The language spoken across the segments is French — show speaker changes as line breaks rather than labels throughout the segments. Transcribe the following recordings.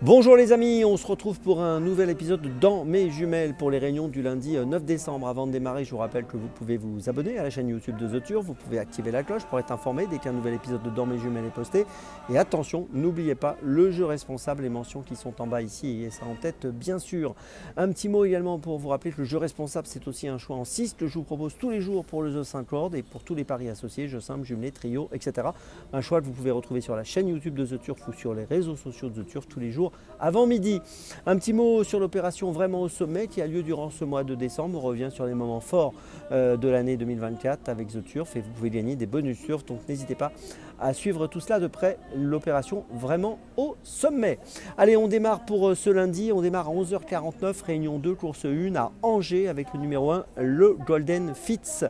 Bonjour les amis, on se retrouve pour un nouvel épisode de Dans mes jumelles pour les réunions du lundi 9 décembre. Avant de démarrer, je vous rappelle que vous pouvez vous abonner à la chaîne YouTube de The Turf, vous pouvez activer la cloche pour être informé dès qu'un nouvel épisode de Dans mes jumelles est posté. Et attention, n'oubliez pas le jeu responsable, les mentions qui sont en bas ici et ça en tête bien sûr. Un petit mot également pour vous rappeler que le jeu responsable c'est aussi un choix en 6 que je vous propose tous les jours pour le jeu 5 cordes et pour tous les paris associés, jeux simples, jumelés, trio, etc. Un choix que vous pouvez retrouver sur la chaîne YouTube de The Turf ou sur les réseaux sociaux de The Turf tous les jours avant midi. Un petit mot sur l'opération Vraiment au sommet qui a lieu durant ce mois de décembre. On revient sur les moments forts de l'année 2024 avec The Turf et vous pouvez gagner des bonus turf. Donc n'hésitez pas à suivre tout cela de près, l'opération Vraiment au sommet. Allez, on démarre pour ce lundi. On démarre à 11h49, réunion 2, course 1 à Angers avec le numéro 1, le Golden Fitz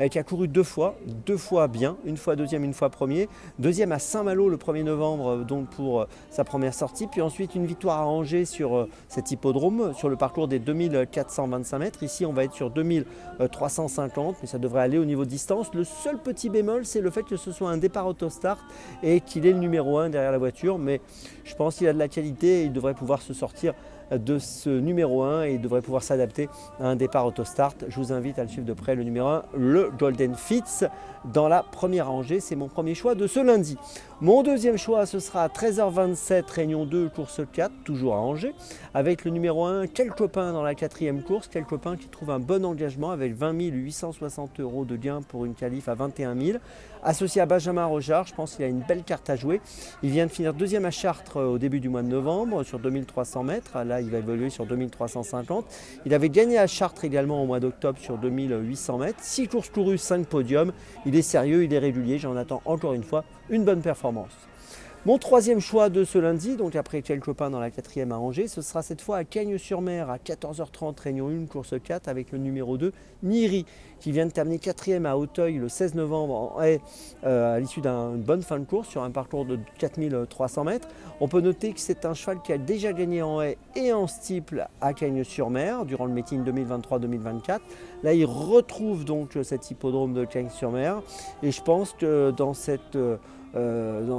qui a couru deux fois bien, une fois deuxième, une fois premier. Deuxième à Saint-Malo le 1er novembre donc pour sa première sortie. Puis ensuite une victoire à Angers sur cet hippodrome, sur le parcours des 2425 mètres. Ici, on va être sur 2350, mais ça devrait aller au niveau de distance. Le seul petit bémol, c'est le fait que ce soit un départ autostart et qu'il est le numéro 1 derrière la voiture. Mais je pense qu'il a de la qualité et il devrait pouvoir se sortir de ce numéro 1 et il devrait pouvoir s'adapter à un départ autostart. Je vous invite à le suivre de près, le numéro 1, le Golden Fitz, dans la première rangée. C'est mon premier choix de ce lundi. Mon deuxième choix, ce sera à 13h27, réunion 2, course 4, toujours à Angers, avec le numéro 1, Quel copain dans la quatrième course. Quel copain qui trouve un bon engagement avec 20 860 € de gain pour une qualif à 21 000. Associé à Benjamin Rojard, je pense qu'il a une belle carte à jouer. Il vient de finir deuxième à Chartres au début du mois de novembre sur 2300 mètres. Là, il va évoluer sur 2350. Il avait gagné à Chartres également au mois d'octobre sur 2800 mètres. 6 courses courues, 5 podiums. Il est sérieux, il est régulier. J'en attends encore une fois une bonne performance. Mon troisième choix de ce lundi, donc après Quel copain dans la quatrième à Angers, ce sera cette fois à Cagnes-sur-Mer à 14h30, réunion 1, course 4 avec le numéro 2, Niri, qui vient de terminer quatrième à Auteuil le 16 novembre en haie à l'issue d'une bonne fin de course sur un parcours de 4300 mètres. On peut noter que c'est un cheval qui a déjà gagné en haie et en steeple à Cagnes-sur-Mer durant le meeting 2023-2024. Là, il retrouve donc cet hippodrome de Cagnes-sur-Mer et je pense que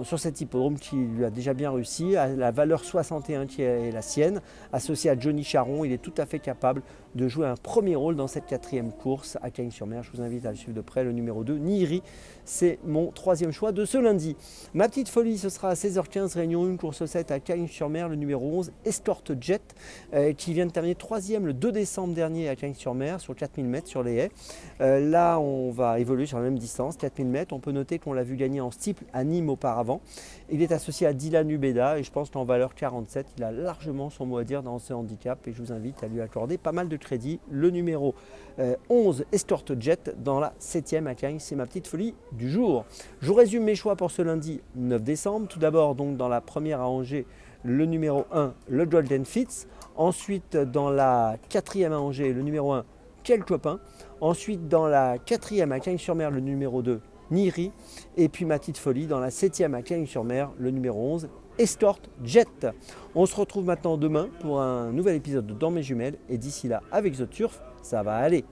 sur cet hippodrome qui lui a déjà bien réussi, à la valeur 61 qui est la sienne, associé à Johnny Charon, il est tout à fait capable de jouer un premier rôle dans cette quatrième course à Cagnes-sur-Mer. Je vous invite à le suivre de près, le numéro 2, Niri. C'est mon troisième choix de ce lundi. Ma petite folie, ce sera à 16h15, réunion 1, course 7 à Cagnes-sur-Mer, le numéro 11, Escort Jet, qui vient de terminer troisième le 2 décembre dernier à Cagnes-sur-Mer, sur 4000 mètres sur les haies. Là, on va évoluer sur la même distance, 4000 mètres. On peut noter qu'on l'a vu gagner en steeple à Nîmes auparavant. Il est associé à Dylan Ubeda et je pense qu'en valeur 47, il a largement son mot à dire dans ce handicap et je vous invite à lui accorder pas mal de crédit. Le numéro 11, Escort Jet, dans la 7e à Cagnes, c'est ma petite folie du jour. Je vous résume mes choix pour ce lundi 9 décembre. Tout d'abord, donc dans la première à Angers, le numéro 1, le Golden Fitz. Ensuite, dans la 4e à Angers, le numéro 1, Quel copain. Ensuite, dans la 4e à Cagnes-sur-Mer, le numéro 2, Niri. Et puis ma petite folie, dans la 7e à Cagnes-sur-Mer, le numéro 11, Escort Jet. On se retrouve maintenant demain pour un nouvel épisode de Dans mes jumelles. Et d'ici là, avec The Turf, ça va aller.